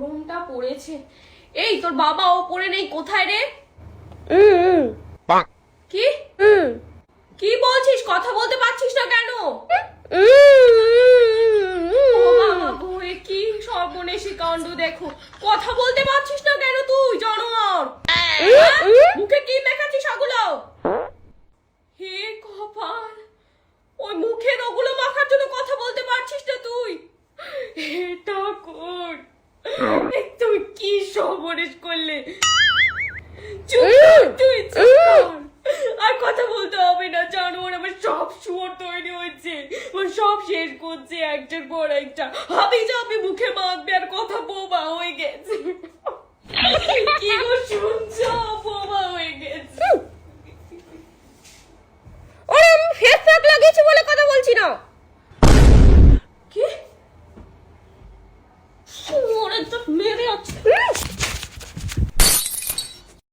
গরমটা পড়েছে। এই তোর বাবা ওপরে নেই, কোথায় রে? কি কি বলছিস? কথা বলতে পারছিস না কেন? ও বাবা গো, এ কি সর্বনেশী কাণ্ড! দেখো, কথা বলতে পারছিস না কেন তুই, জানোয়ার? মুখে কি মেখাচ্ছিস ওগুলো? হে কপাল, ওই মুখের ওগুলো মাখার জন্য কথা বলতে পারছিস না তুই? এটা কর, তুমি কি সর্বনেশ করলে! চুপ কর, তুই চুপ কর। আর কথা বলতে হবে না, জানোয়ার আমার সব শুয়োর তৈরি হয়েছে, ও সব শেষ করছে একটার পর একটা। হাবি যাবে মুখে মাখবে আর কথা বোবা হয়ে গেছে। কি গো শুনছো? বোবা হয়ে গেছে। ওরে আমি ফেস প্যাক লাগিয়েছি বলে কথা বলছি না। কি? শুয়োরে তো মেরে